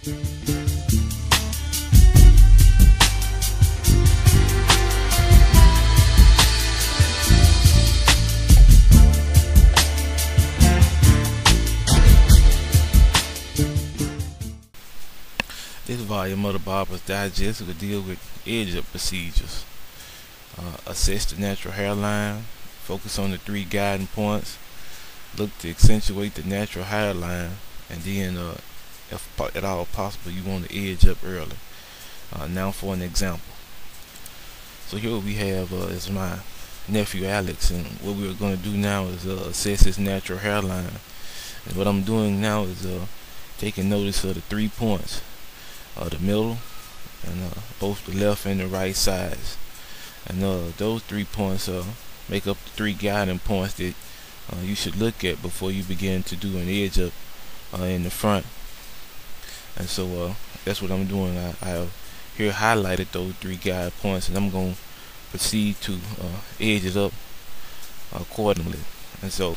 This volume of the Barber's Digest will deal with edge-up procedures. Assess the natural hairline, focus on the 3 guiding points, look to accentuate the natural hairline, and then if at all possible you want to edge up early. Now for an example. So here we have is my nephew Alex, and what we're going to do now is assess his natural hairline. And what I'm doing now is taking notice of the 3 points. The middle, and both the left and the right sides, and those 3 points make up the 3 guiding points that you should look at before you begin to do an edge up in the front. And so that's what I'm doing. I have here highlighted those 3 guide points, and I'm going to proceed to edge it up accordingly. And so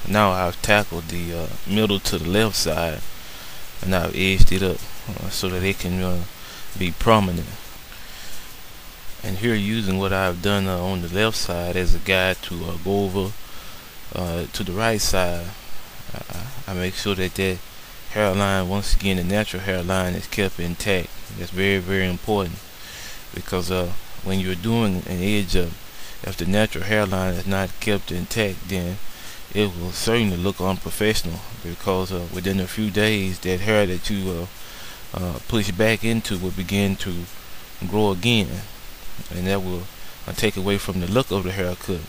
now I've tackled the middle to the left side, and I've edged it up so that it can be prominent. And here, using what I've done on the left side as a guide to go over to the right side, I make sure that that hairline, once again the natural hairline, is kept intact. That's very, very important, because when you're doing an edge up, if the natural hairline is not kept intact, then it will certainly look unprofessional, because within a few days that hair that you push back into will begin to grow again, and that will take away from the look of the haircut.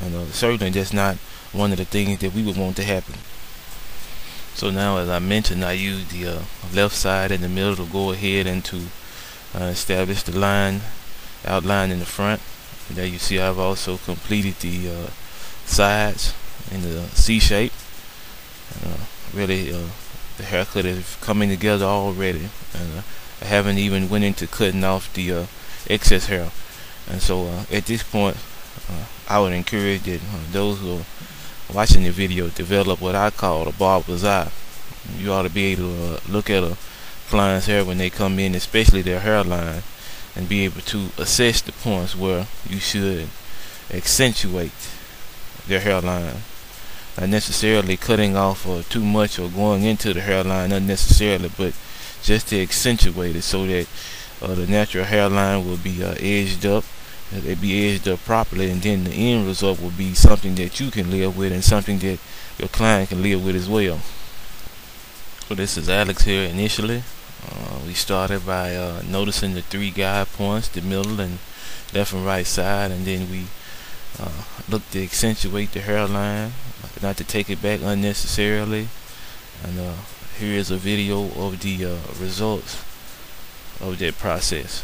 And certainly that's not one of the things that we would want to happen. So now, as I mentioned, I use the left side in the middle to go ahead and to establish the outline in the front. And there you see I've also completed the sides in the C shape. Really the haircut is coming together already, and I haven't even went into cutting off the excess hair. And so at this point I would encourage that those who are watching the video develop what I call a barber's eye. You ought to be able to look at a client's hair when they come in, especially their hairline, and be able to assess the points where you should accentuate their hairline. Not necessarily cutting off too much or going into the hairline unnecessarily, but just to accentuate it so that the natural hairline will be edged up. It'll be edged up properly, and then the end result will be something that you can live with and something that your client can live with as well. So this is Alex here initially. We started by noticing the 3 guide points, the middle and left and right side, and then we look to accentuate the hairline, not to take it back unnecessarily. And here is a video of the results of that process.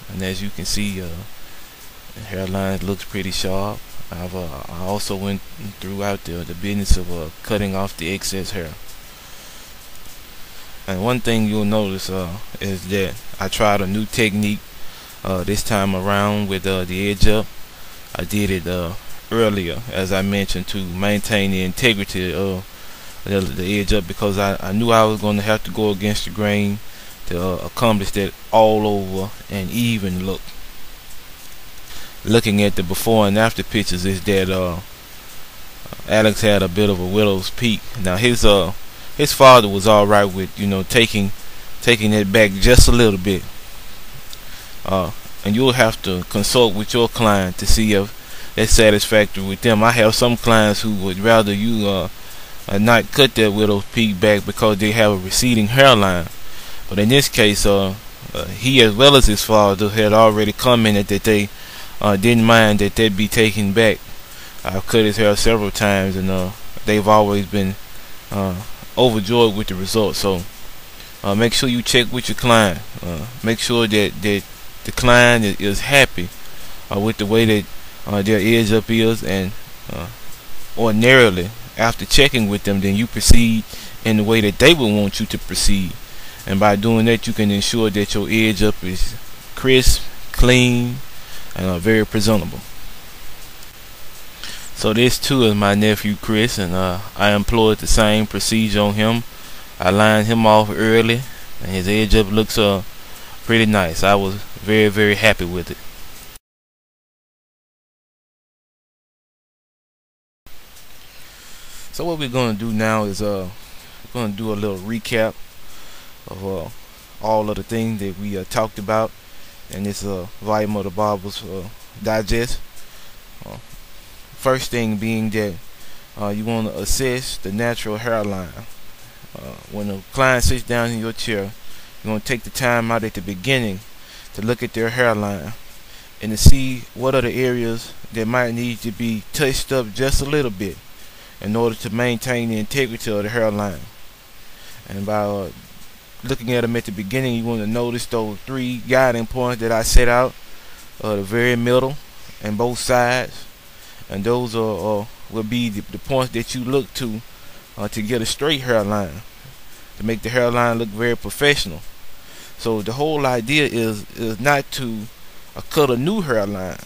And as you can see, the hairline looks pretty sharp. I also went throughout the business of cutting off the excess hair. And one thing you'll notice is that I tried a new technique this time around with the edge up. I did it earlier, as I mentioned, to maintain the integrity of the edge up, because I knew I was going to have to go against the grain to accomplish that all over and even look. Looking at the before and after pictures, is that Alex had a bit of a widow's peak. Now his father was all right with taking it back just a little bit, and you'll have to consult with your client to see if that's satisfactory with them. I have some clients who would rather you not cut that widow's peak back because they have a receding hairline. But in this case, he as well as his father had already commented that they didn't mind that they'd be taken back. I've cut his hair several times, and they've always been overjoyed with the results. So make sure you check with your client. Make sure that the client is happy with the way that their edge up is, and ordinarily after checking with them, then you proceed in the way that they would want you to proceed. And by doing that, you can ensure that your edge up is crisp, clean, and very presentable. So this too is my nephew Chris, and I employed the same procedure on him I lined him off early, and his edge up looks pretty nice. I was very happy with it. So what we're gonna do now is we're gonna do a little recap of all of the things that we talked about in this volume of the Barber's Digest. First thing being that you want to assess the natural hairline. When a client sits down in your chair, you want to take the time out at the beginning to look at their hairline and to see what are the areas that might need to be touched up just a little bit in order to maintain the integrity of the hairline. And by looking at them at the beginning, you want to notice those 3 guiding points that I set out, the very middle and both sides, and those will be the points that you look to get a straight hairline, to make the hairline look very professional. So the whole idea is not to cut a new hairline,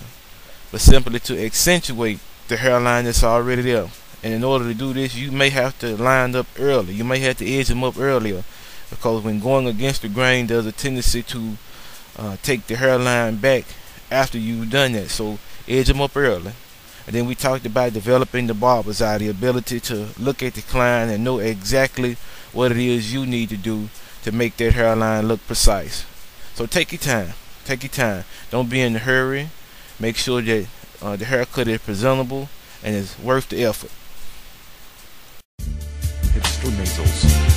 but simply to accentuate the hairline that's already there. And in order to do this, you may have to line up early. You may have to edge them up earlier, because when going against the grain, there's a tendency to take the hairline back after you've done that. So edge them up early. And then we talked about developing the barber's eye, the ability to look at the client and know exactly what it is you need to do to make that hairline look precise. So take your time. Take your time. Don't be in a hurry. Make sure that the haircut is presentable and is worth the effort. Instrumentals.